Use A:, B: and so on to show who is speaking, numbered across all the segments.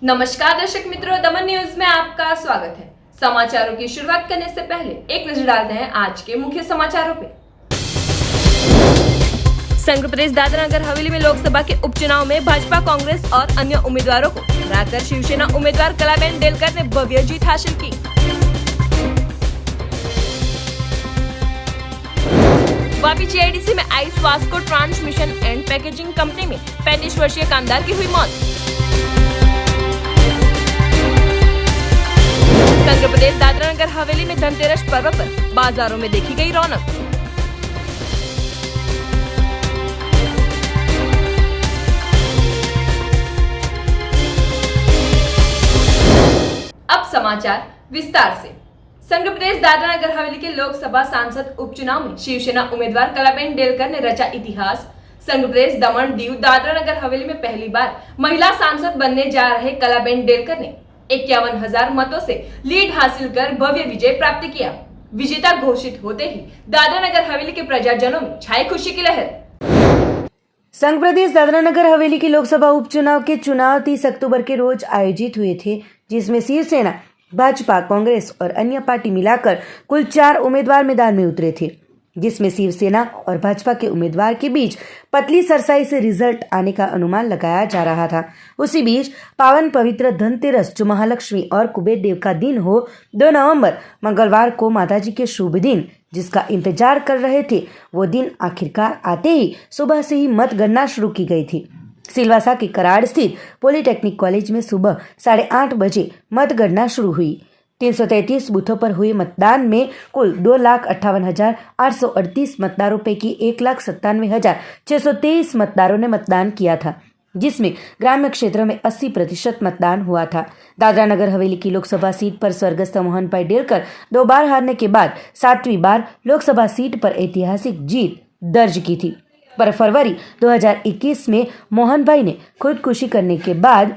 A: नमस्कार दर्शक मित्रों, दमन न्यूज में आपका स्वागत है। समाचारों की शुरुआत करने से पहले एक नजर डालते हैं आज के मुख्य समाचारों पे। संघ प्रदेश दादरा नगर हवेली में लोकसभा के उपचुनाव में भाजपा, कांग्रेस और अन्य उम्मीदवारों को हराकर शिवसेना उम्मीदवार कलाबेन डेलकर ने भव्य जीत हासिल की। वापी जीआईडीसी में आई स्वास्को ट्रांसमिशन एंड पैकेजिंग कंपनी में 35 वर्षीय कामदार की हुई मौत। संघ प्रदेश दादरा नगर हवेली में धनतेरस पर्व पर बाजारों में देखी गई रौनक। अब समाचार विस्तार से। संघ प्रदेश दादरा नगर हवेली के लोकसभा सांसद उपचुनाव में शिवसेना उम्मीदवार कलाबेन डेलकर ने रचा इतिहास। संघ प्रदेश दमन दीव दादरा नगर हवेली में पहली बार महिला सांसद बनने जा रहे कलाबेन डेलकर ने 51,000 मतों से लीड हासिल कर भव्य विजय प्राप्त किया। विजेता घोषित होते ही दादरा नगर हवेली के प्रजाजनों में छाई खुशी की लहर।
B: संघ प्रदेश दादरा नगर हवेली के लोकसभा उपचुनाव के चुनाव 30 अक्टूबर के रोज आयोजित हुए थे, जिसमें शिवसेना, भाजपा, कांग्रेस और अन्य पार्टी मिलाकर कुल 4 उम्मीदवार मैदान में उतरे थे, जिसमें शिवसेना और भाजपा के उम्मीदवार के बीच पतली सरसाई से रिजल्ट आने का अनुमान लगाया जा रहा था। उसी बीच पावन पवित्र धनतेरस, जो महालक्ष्मी और कुबेर देव का दिन हो, 2 नवंबर मंगलवार को माताजी के शुभ दिन जिसका इंतजार कर रहे थे, वो दिन आखिरकार आते ही सुबह से ही मतगणना शुरू की गई थी। सिलवासा के कराड़ स्थित पॉलिटेक्निक कॉलेज में सुबह 8:30 बजे मतगणना शुरू हुई। 333 बूथों पर हुए मतदान में कुल 2,58,838 मतदारों पैकी 1,97,623 मतदारों ने मतदान किया था, जिसमें ग्राम्य क्षेत्र में 80% मतदान हुआ था। दादरा नगर हवेली की लोकसभा सीट पर स्वर्गस्थ मोहन भाई डेलकर 2 बार हारने के बाद 7वीं बार लोकसभा सीट पर ऐतिहासिक जीत दर्ज की थी। पर फरवरी 2021 में मोहन भाई ने खुदकुशी करने के बाद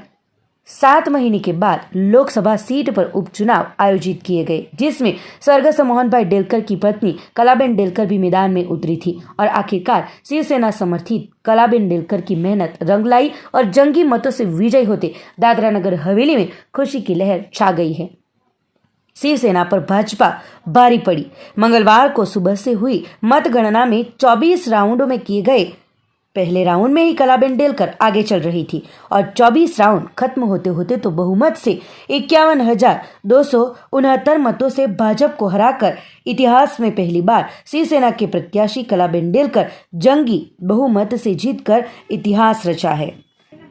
B: 7 महीने के बाद लोकसभा सीट पर उपचुनाव आयोजित किए गए, जिसमें स्वर्गस्थ मोहन भाई डेलकर की पत्नी कलाबेन डेलकर भी मैदान में उतरी थी और आखिरकार शिवसेना समर्थित कलाबेन डेलकर की मेहनत रंग लाई और जंगी मतों से विजयी होते दादरा नगर हवेली में खुशी की लहर छा गई है। शिवसेना पर भाजपा भारी पड़ी। मंगलवार को सुबह से हुई मतगणना में 24 राउंडों में किए गए पहले राउंड में ही कलाबेन डेलकर आगे चल रही थी और 24 राउंड खत्म होते होते तो बहुमत से 51,269 मतों से भाजपा को हराकर इतिहास में पहली बार शिवसेना के प्रत्याशी कलाबेन डेलकर जंगी बहुमत से जीतकर इतिहास रचा है।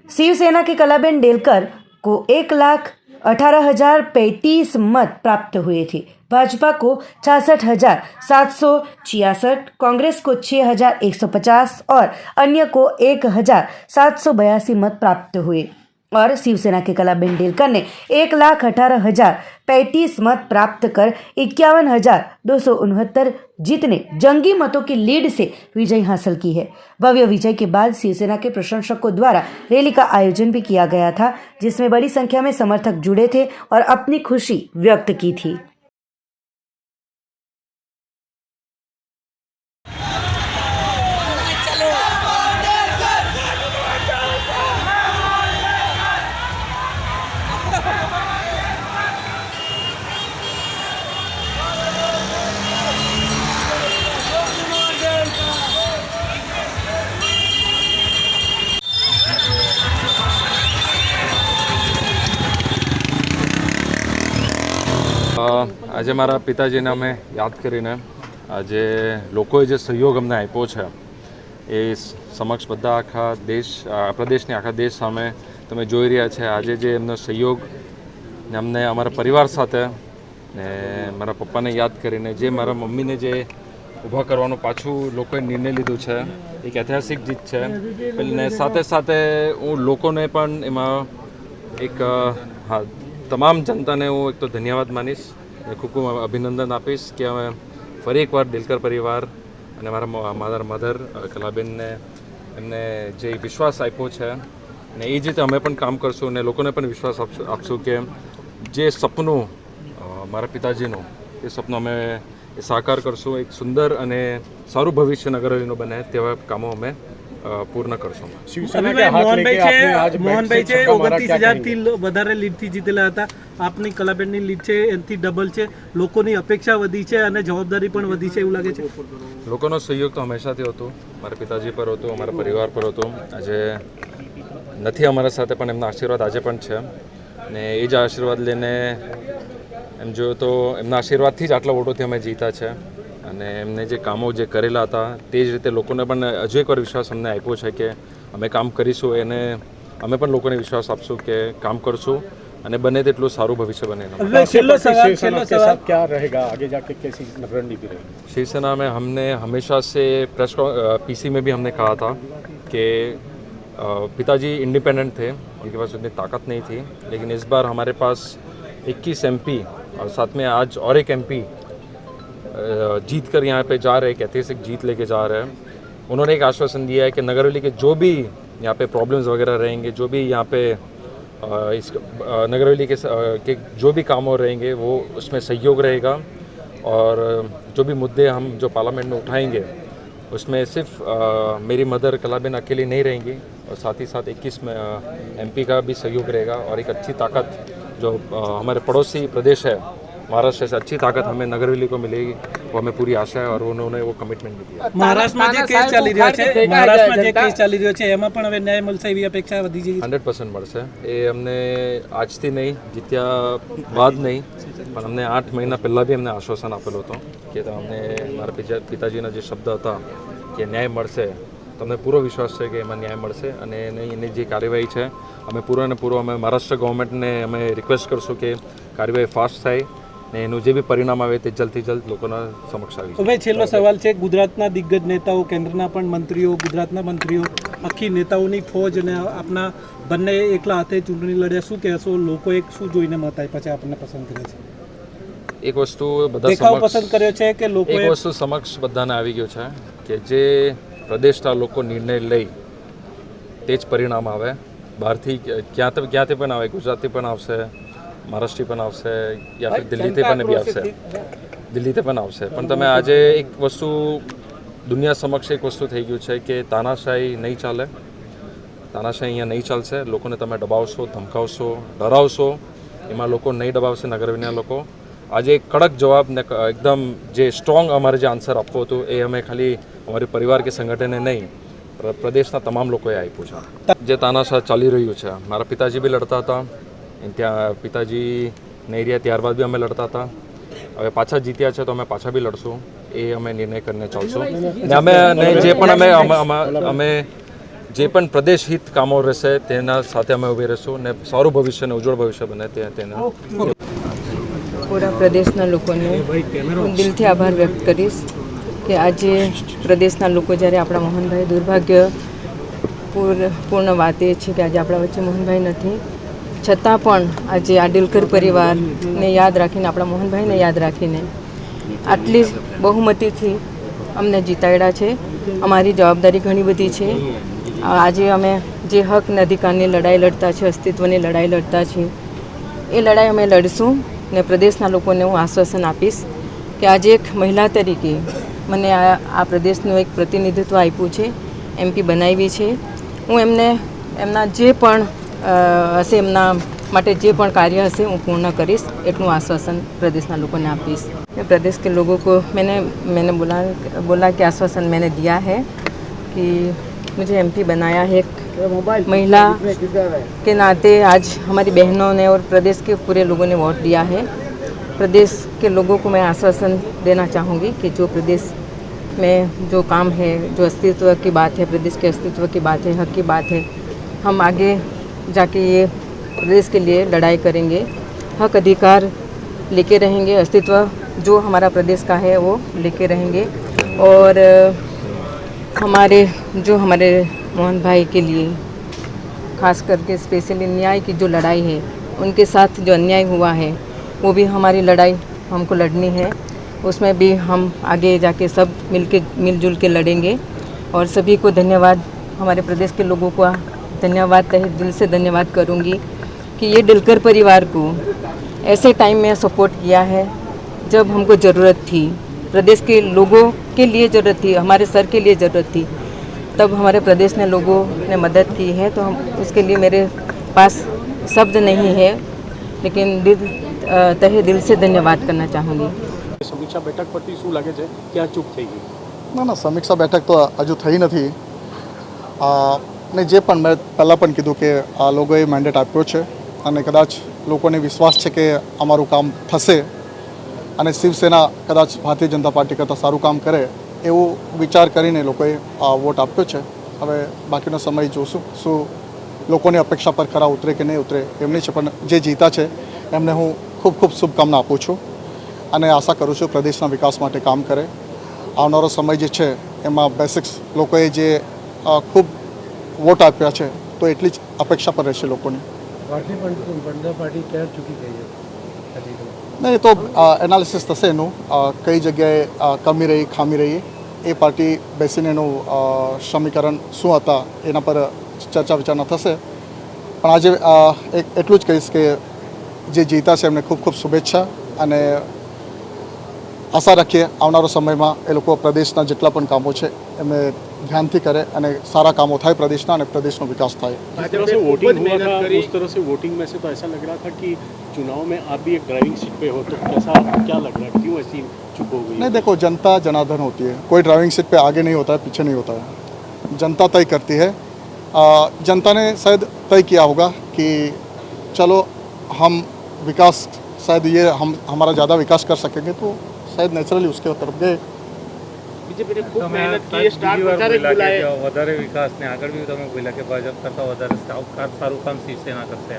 B: शिवसेना के कलाबेन डेलकर को 1,18,035 मत प्राप्त हुए थे। भाजपा को 66,766, कांग्रेस को 6,150 और अन्य को 1,782 मत प्राप्त हुए और शिवसेना के कलाबेन डेलकर ने 1,18,035 मत प्राप्त कर 51,269 जीतने जंगी मतों की लीड से विजय हासिल की है। भव्य विजय के बाद शिवसेना के प्रशंसकों द्वारा रैली का आयोजन भी किया गया था, जिसमें बड़ी संख्या में समर्थक जुड़े थे और अपनी खुशी व्यक्त की थी।
C: આજે મારા પિતાજીને અમે યાદ કરીને આજે લોકોએ જે સહયોગ અમને આપ્યો છે એ સમક્ષ બધા આખા દેશ, પ્રદેશની આખા દેશ સામે તમે જોઈ રહ્યા છે। આજે જે એમનો સહયોગ અમને અમારા પરિવાર સાથે ને મારા પપ્પાને યાદ કરીને જે મારા મમ્મીને જે ઊભા કરવાનું પાછું લોકોએ નિર્ણય લીધું છે, એક ઐતિહાસિક જીત છે। ને સાથે સાથે હું લોકોને પણ એમાં એક તમામ જનતાને હું એક તો ધન્યવાદ માનીશ, ખૂબ ખૂબ અભિનંદન આપીશ કે અમે ફરી એકવાર ડેલકર પરિવાર અને મારા મધર કલાબેનને એમને જે વિશ્વાસ આપ્યો છે ને એ જ રીતે અમે પણ કામ કરશું અને લોકોને પણ વિશ્વાસ આપશું કે જે સપનું મારા પિતાજીનું એ સપનું અમે સાકાર કરશું। એક સુંદર અને સારું ભવિષ્ય નગર હવેલીનું બને તેવા કામો અમે પૂર્ણ કરશું.
D: शिवसेना के हाथ लेके आपने आज
E: મોહનભાઈ છે
D: छक्का मारा, क्या
E: 29,000
D: कहेंगे?
E: થી વધારે લીડથી જીતેલા હતા. આપની કલાબેનની લીડ છે એનાથી ડબલ છે. લોકોની અપેક્ષા વધી છે અને જવાબદારી પણ વધી છે એવું લાગે છે.
C: લોકોનો સહયોગ તો હંમેશાથી હતો, મારા પિતાજી પર હતો, અમારા પરિવાર પર હતો. આજે નથી અમારા સાથે પણ એમના આશીર્વાદ આજે પણ છે ને એ જ આશીર્વાદ લઈને એમ જોયો તો એમના આશીર્વાદથી જ આટલા વોટોથી અમે જીતા છે અને એમને જે કામો જે કરેલા હતા તે જ રીતે લોકોને પણ હજુ એકવાર વિશ્વાસ અમને આપ્યો છે કે અમે કામ કરીશું એને અમે પણ લોકોને વિશ્વાસ આપશું કે કામ કરશું અને બને તેટલું सारू भविष्य बने.
E: હવે છેલ્લો સવાલ
D: शिवसेना के साथ क्या रहेगा आगे जाके, कैसी रणनीति रहेगी?
C: शिवसेना में हमने हमेशा से पीसी में भी हमने कहा था कि पिताजी इंडिपेंडेंट थे, उनके पास उतनी ताकत नहीं थी, लेकिन इस बार हमारे पास 21 एमपी और साथ में आज और एक एमपी जीत कर यहाँ पे जा रहे हैं, एक ऐतिहासिक जीत लेके जा रहे हैं. उन्होंने एक आश्वासन दिया है कि नगरवेली के जो भी यहाँ पे प्रॉब्लम्स वगैरह रहेंगे, जो भी यहाँ पे इस नगरवेली के जो भी काम हो रहेंगे वो उसमें सहयोग रहेगा और जो भी मुद्दे हम जो पार्लियामेंट में उठाएंगे उसमें सिर्फ मेरी मदर कलाबेन अकेली नहीं रहेंगी और साथ ही साथ 21 में एमपी का भी सहयोग रहेगा और एक अच्छी ताकत जो हमारे पड़ोसी प्रदेश है महाराष्ट्र से अच्छी ताकत हमें नगरवेली को मिलेगी, वो हमें पूरी आशा है और उन्होंने वो कमिटमेंट भी दिया.
E: મહારાષ્ટ્રમાં જે કેસ ચાલી રહ્યો છે, મહારાષ્ટ્રમાં જે કેસ ચાલી રહ્યો છે એમાં પણ હવે ન્યાય મળશે એવી અપેક્ષા વધી છે.
C: 100% મળશે. એ અમને આજથી નહીં, જીત્યા બાદ નહીં, પણ અમને 8 મહિના પહેલાં બી અમને આશ્વાસન આપેલું હતું કે અમને મારા પિતાજીના જે શબ્દ હતા કે ન્યાય મળશે, તો અમને પૂરો વિશ્વાસ છે કે એમાં ન્યાય મળશે અને એની જે કાર્યવાહી છે અમે પૂરો ને પૂરો અમે મહારાષ્ટ્ર ગવર્મેન્ટને અમે રિક્વેસ્ટ કરશું કે કાર્યવાહી ફાસ્ટ થાય ને એનું જે બી પરિણામ આવે તે જલ્દથી જલ્દ લોકોના સમક્ષ આવી.
E: હવે છેલ્લો સવાલ છે, ગુજરાતના દિગ્ગજ નેતાઓ, કેન્દ્રના પણ મંત્રીઓ, ગુજરાતના મંત્રીઓ, આખી નેતાઓની ફોજ અને આપના બંને એકલા હાથે ચૂંટણી લડ્યા, શું કહેશો? લોકો એક શું જોઈને મત આપ્યા છે, આપણને પસંદ કરે છે?
C: એક વસ્તુ બધા
E: દેખાવ
C: સમક્ષ
E: પસંદ કર્યો છે કે લોકો
C: એક વસ્તુ સમક્ષ બધાને આવી ગયું છે કે જે પ્રદેશના લોકો નિર્ણય લઈ તે જ પરિણામ આવે. બહારથી ક્યાંથી પણ આવે, ગુજરાતથી પણ આવશે, મહારાષ્ટ્રથી પણ આવશે યા ફિર દિલ્હીથી પણ બી આવશે, દિલ્હીથી પણ આવશે. પણ તમે આજે એક વસ્તુ દુનિયા સમક્ષ એક વસ્તુ થઈ ગયું છે કે તાનાશાહી નહીં ચાલે, તાનાશાહી અહીંયા નહીં ચાલશે. લોકોને તમે દબાવશો, ધમકાવશો, ડરાવશો, એમાં લોકો નહીં દબાવશે નગરવેલીના લોકો. આજે એક કડક જવાબ ને એકદમ જે સ્ટ્રોંગ અમારે જે આન્સર આપવો હતો એ અમે ખાલી અમારી પરિવાર કે સંગઠને નહીં પ્રદેશના તમામ લોકોએ આપ્યું છે. જે તાનાશાહ ચાલી રહ્યું છે, મારા પિતાજી બી લડતા હતા, ત્યાં પિતાજી નહીં રહ્યા ત્યારબાદ બી અમે લડતા હતા. હવે પાછા જીત્યા છે તો અમે પાછા બી લડશું, એ અમે નિર્ણય કરીને ચાલશું. ને અમે જે પણ અમે જે પણ પ્રદેશ હિત કામો રહેશે તેના સાથે અમે ઊભી રહીશું ને સારું ભવિષ્ય ને ઉજ્જવળ ભવિષ્ય બને તેના.
F: પૂરા પ્રદેશના લોકોને હું દિલથી આભાર વ્યક્ત કરીશ કે આજે પ્રદેશના લોકો જ્યારે આપણા મોહનભાઈ, દુર્ભાગ્ય પૂર્ણ વાત એ છે કે આજે આપણા વચ્ચે મોહનભાઈ નથી, છતાં પણ આજે આ ડેલકર પરિવારને યાદ રાખીને, આપણા મોહનભાઈને યાદ રાખીને આટલી બહુમતીથી અમને જીતાડ્યા છે. અમારી જવાબદારી ઘણી બધી છે. આજે અમે જે હક અને અધિકારની લડાઈ લડતા છે, અસ્તિત્વની લડાઈ લડતા છીએ, એ લડાઈ અમે લડશું ને પ્રદેશના લોકોને હું આશ્વાસન આપીશ કે આજે એક મહિલા તરીકે મને આ પ્રદેશનું એક પ્રતિનિધિત્વ આપ્યું છે, એમપી બનાવી છે. હું એમને એમના જે પણ હશે, એમના માટે જે પણ કાર્ય હશે હું પૂર્ણ કરીશ એટલું आश्वासन प्रदेशના લોકોને આપીશ. प्रदेश के लोगों को मैंने बोला कि आश्वासन मैंने दिया है कि मुझे एमपी बनाया है एक महिला के नाते. आज हमारी बहनों ने और प्रदेश के पूरे लोगों ने वोट दिया है. प्रदेश के लोगों को मैं आश्वासन देना चाहूँगी कि जो प्रदेश में जो काम है, जो अस्तित्व की बात है, प्रदेश के अस्तित्व की बात है, हक की बात है, हम आगे जाके ये प्रदेश के लिए लड़ाई करेंगे, हक अधिकार लेके रहेंगे, अस्तित्व जो हमारा प्रदेश का है वो लेके रहेंगे. और हमारे मोहन भाई के लिए खास करके स्पेशली न्याय की जो लड़ाई है, उनके साथ जो अन्याय हुआ है वो भी हमारी लड़ाई हमको लड़नी है. उसमें भी हम आगे जाके सब मिलजुल के लड़ेंगे. और सभी को धन्यवाद, हमारे प्रदेश के लोगों को धन्यवाद, तहे दिल से धन्यवाद करूँगी कि ये डेलकर परिवार को ऐसे टाइम में सपोर्ट किया है जब हमको ज़रूरत थी, प्रदेश के लोगों के लिए ज़रूरत थी, हमारे सर के लिए ज़रूरत थी. तब हमारे प्रदेश ने लोगों ने मदद की है, तो हम उसके लिए मेरे पास शब्द नहीं है, लेकिन तहे दिल से धन्यवाद करना चाहूँगी।
D: સમીક્ષા બેઠક પરથી શું લાગે છે કે આ ચૂક થઈ ગઈ?
G: ના સમીક્ષા બેઠક તો હજુ થઈ નથી. ને જે પણ મેં પહેલાં પણ કીધું કે આ લોકોએ મેન્ડેટ આપ્યો છે અને કદાચ લોકોને વિશ્વાસ છે કે અમારું કામ થશે અને શિવસેના કદાચ ભારતીય જનતા પાર્ટી કરતાં સારું કામ કરે એવું વિચાર કરીને લોકોએ વોટ આપ્યો છે. હવે બાકીનો સમય જોશું શું લોકોની અપેક્ષા પર ખરા ઉતરે કે નહીં ઉતરે એમની છે, પણ જે જીતા છે એમને હું ખૂબ ખૂબ શુભકામના આપું છું અને આશા કરું છું પ્રદેશના વિકાસ માટે કામ કરે. આવનારો સમય જે છે એમાં બેસિક્સ લોકોએ જે ખૂબ વોટ આપ્યા છે તો એટલી જ અપેક્ષા પર રહેશે લોકોની.
D: ભારતીય જનતા પાર્ટી ક્યાં ચૂકી ગઈ છે?
G: નહીં, એ તો એનાલિસિસ થશે એનું કઈ જગ્યાએ કમી રહી ખામી રહી એ પાર્ટી બેસીને એનું સમીકરણ શું હતા એના પર ચર્ચા વિચારણા થશે. પણ આજે એટલું જ કહીશ કે જે જીતા છે એમને ખૂબ ખૂબ શુભેચ્છા અને આશા રાખીએ આવનારો સમયમાં એ લોકો પ્રદેશના જેટલા પણ કામો છે એમને ધ્યાનથી કરે અને સારા કામો થાય પ્રદેશના અને प्रदेश में विकास થાય.
D: जिस तरह से वोटिंग हुआ था उस तरह से वोटिंग में से तो ऐसा लग रहा था कि चुनाव में आप भी एक ड्राइविंग सीट पे हो, तो कैसा क्या लग रहा है, क्यों ऐसी चूक हो गई?
G: नहीं, देखो जनता जनार्दन होती है, कोई ड्राइविंग सीट पे आगे नहीं होता है पीछे नहीं होता है, जनता तय करती है. जनता ने शायद तय किया होगा कि चलो हम विकास शायद ये हमारा ज़्यादा विकास कर सकेंगे, तो शायद नेचुरली उसके तरफ गए.
D: બીજેપીને ખૂબ મહેનત કરી, સ્ટાર પ્રચારક બોલાય.
H: વધારે વિકાસને આગળ બી તમે બોલ્યા કે ભાજપ કરતાં વધારે સારું કામ શિવસેના કરશે,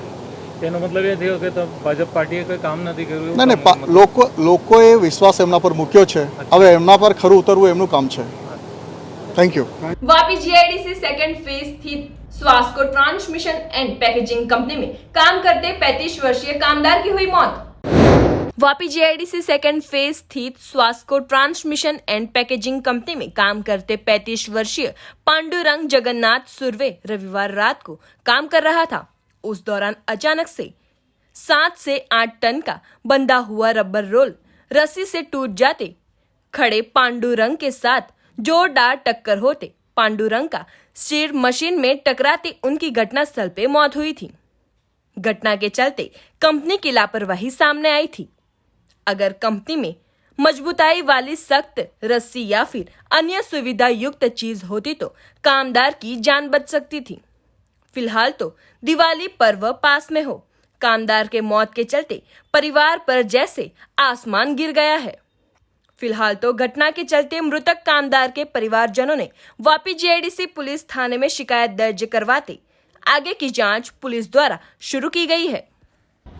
H: તેનો મતલબ એ થયો કે ભાજપ પાર્ટીએ કોઈ કામ નથી કર્યું?
G: નહીં, લોકોએ વિશ્વાસ એમના પર મૂક્યો છે, હવે એમના પર ખરું ઉતરવું એમનું કામ છે. Thank you.
A: Vapi GIDC second phase स्थित स्वास्को ट्रांसमिशन एंड पैकेजिंग कंपनी में काम करते 35 वर्षीय कामदार की हुई मौत. वापी जीआईडीसी सेकंड फेज स्थित स्वास्को ट्रांसमिशन एंड पैकेजिंग कंपनी में काम करते 35 वर्षीय पांडुरंग जगन्नाथ सुर्वे रविवार रात को काम कर रहा था. उस दौरान अचानक से 7 से 8 टन का बंधा हुआ रबर रोल रस्सी से टूट जाते खड़े पांडुरंग के साथ जोरदार टक्कर होते पांडुरंग का सिर मशीन में टकराते उनकी घटनास्थल पे मौत हुई थी. घटना के चलते कंपनी की लापरवाही सामने आई थी. अगर कंपनी में मजबूताई वाली सख्त रस्सी या फिर अन्य सुविधा युक्त चीज होती तो कामदार की जान बच सकती थी. फिलहाल तो दिवाली पर्व पास में हो, कामदार के मौत के चलते परिवार पर जैसे आसमान गिर गया है. फिलहाल तो घटना के चलते मृतक कामदार के परिवारजनों ने वापी जीआईडीसी पुलिस थाने में शिकायत दर्ज करवाते आगे की जांच पुलिस द्वारा शुरू की गई है.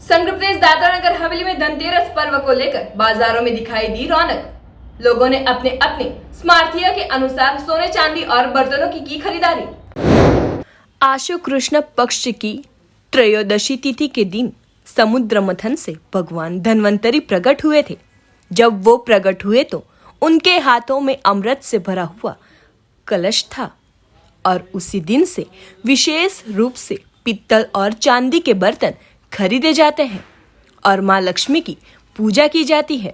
A: संघ प्रदेश दादरा नगर हवेली में धनतेरस पर्व को लेकर बाजारों में दिखाई दी रौनक. लोगों ने अपने अपने स्मार्थिया के अनुसार सोने चांदी और बर्तनों की खरीदारी. आशु कृष्ण पक्ष की त्रयोदशी तिथि के दिन समुद्र मंथन से भगवान धन्वंतरी प्रकट हुए थे. जब वो प्रकट हुए तो उनके हाथों में अमृत से भरा हुआ कलश था और उसी दिन से विशेष रूप से पित्तल और चांदी के बर्तन खरीदे जाते हैं और माँ लक्ष्मी की पूजा की जाती है.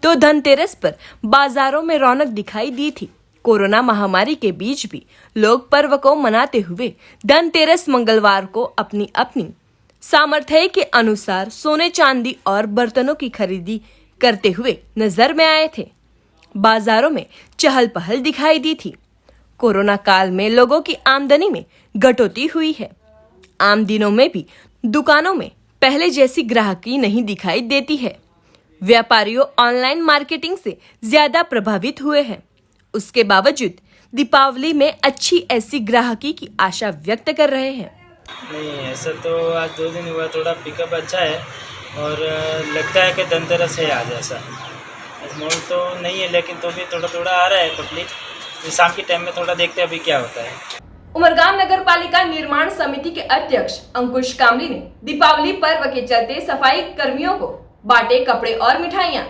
A: तो धनतेरस पर बाजारों में रौनक दिखाई दी थी. कोरोना महामारी के बीच भी लोग पर्व को मनाते हुए धनतेरस मंगलवार को अपनी अपनी सामर्थ्य के अनुसार सोने चांदी और बर्तनों की खरीदी करते हुए नजर में आए थे. बाजारों में चहल पहल दिखाई दी थी. कोरोना काल में लोगों की आमदनी में कटौती हुई है. आम दिनों में भी दुकानों में पहले जैसी ग्राहकी नहीं दिखाई देती है. व्यापारियों ऑनलाइन मार्केटिंग से ज्यादा प्रभावित हुए हैं. उसके बावजूद दीपावली में अच्छी ऐसी ग्राहकी की आशा व्यक्त कर रहे हैं.
I: नहीं, ऐसा तो आज 2 दिन हुआ, थोड़ा पिकअप अच्छा है और लगता है कि धनतेरस है आज. ऐसा मॉल तो नहीं है लेकिन तो भी थोड़ा थोड़ा आ रहा है पब्लिक. शाम के टाइम में थोड़ा देखते हैं अभी क्या होता है.
A: उमरगाम नगर पालिका निर्माण समिति के अध्यक्ष अंकुश कामली ने दीपावली पर्व के चलते सफाई कर्मियों को बांटे कपड़े और मिठाइयाँ.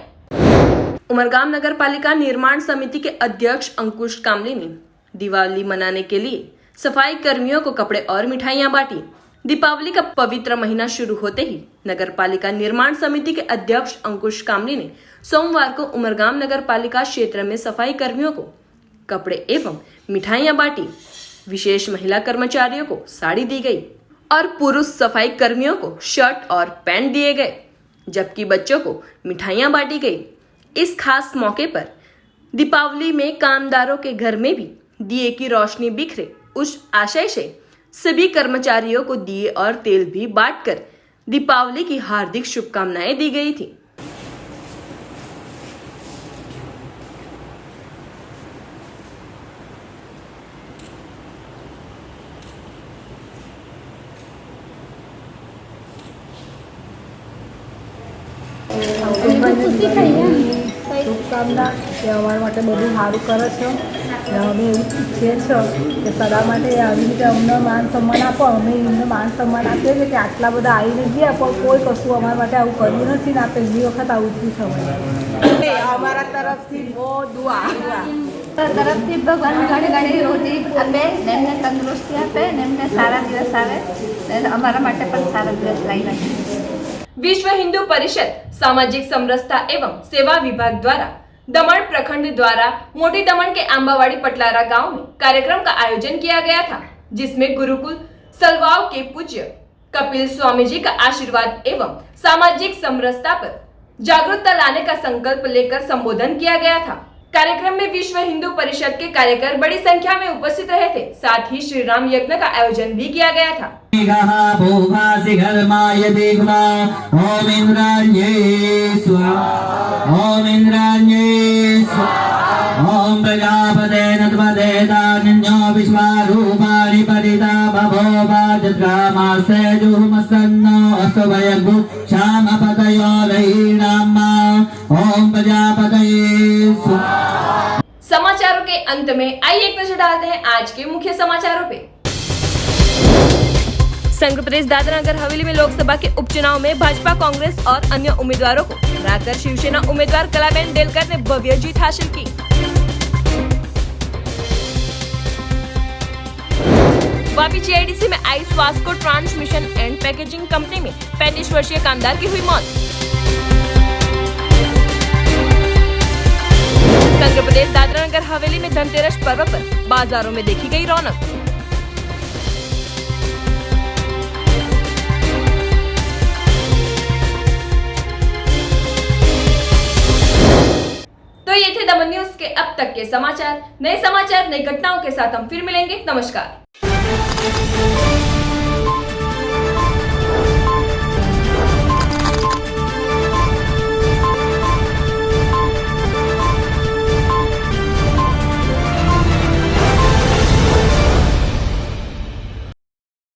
A: उमरगाम नगर पालिका निर्माण समिति के अध्यक्ष अंकुश कामली ने दिवाली मनाने के लिए सफाई कर्मियों को कपड़े और मिठाइयाँ बांटी. दीपावली का पवित्र महीना शुरू होते ही नगर पालिका निर्माण समिति के अध्यक्ष अंकुश कामली ने सोमवार को उमरगाम नगर पालिका क्षेत्र में सफाई कर्मियों को कपड़े एवं मिठाइयां बांटी। विशेष महिला कर्मचारियों को साड़ी दी गई और पुरुष सफाई कर्मियों को शर्ट और पैंट दिए गए, जबकि बच्चों को मिठाइयां बांटी गई। इस खास मौके पर दीपावली में कामदारों के घर में भी दिए की रोशनी बिखरे, उस आशय से सभी कर्मचारियों को दिए और तेल भी बांटकर दीपावली की हार्दिक शुभकामनाएं दी गई थी।
J: શુભકામના કે અમારા માટે બધું સારું કરે છો ને અમે એવું ઈચ્છીએ છો કે સદા માટે આવી રીતે અમને માન સન્માન આપો। અમે એમને માન સન્માન આપીએ છીએ કે આટલા બધા આવીને ગયા પણ કોઈ કશું અમારા માટે આવું કર્યું નથી ને આ પહેલી વખત આવું થયું છે અમારા તરફથી બહુ દુઆ
K: તરફથી ભગવાન ઘણી ઘણી રોજી આપે ને એમને તંદુરસ્તી આપે ને એમને સારા દિવસ આવે ને અમારા માટે પણ સારા દિવસ લાવી નાખે।
A: विश्व हिंदू परिषद सामाजिक समरसता एवं सेवा विभाग द्वारा दमन प्रखंड द्वारा मोटी दमन के आंबावाड़ी पटलारा गांव में कार्यक्रम का आयोजन किया गया था, जिसमें गुरुकुल सलवाव के पूज्य कपिल स्वामी जी का आशीर्वाद एवं सामाजिक समरसता पर जागरूकता लाने का संकल्प लेकर संबोधन किया गया था। कार्यक्रम में विश्व हिंदू परिषद के कार्यकर बड़ी संख्या में उपस्थित रहे थे। साथ ही श्री राम यज्ञ का आयोजन भी किया गया था।
L: ओम इंद्राण्ये स्वाहा ओम इंद्राण्ये स्वाहा ओम प्रजापते नत्मते दान्यो विश्वारूपाणि परिता भवोपाजद्रामास्ते जुहुमसन्नो अस्तभयगु श्यामपतयो लहीनाम्मा ओम प्रजापतये स्वाहा।
A: समाचारों के अंत में आइए एक नजर डालते हैं आज के मुख्य समाचारों पे। संघ प्रदेश दादरा नगर हवेली में लोकसभा के उपचुनाव में भाजपा, कांग्रेस और अन्य उम्मीदवारों को हराकर शिवसेना उम्मीदवार कलाबेन डेलकर ने भव्य जीत हासिल की। वापी जीआईडीसी में आई स्वास्को ट्रांसमिशन एंड पैकेजिंग कंपनी में 35 वर्षीय कामदार की हुई मौत। संघ प्रदेश दादरा नगर हवेली में धनतेरस पर्व पर बाजारों में देखी गई रौनक। तो ये थे दमन न्यूज के अब तक के समाचार। नए समाचार, नई घटनाओं के साथ हम फिर मिलेंगे। नमस्कार।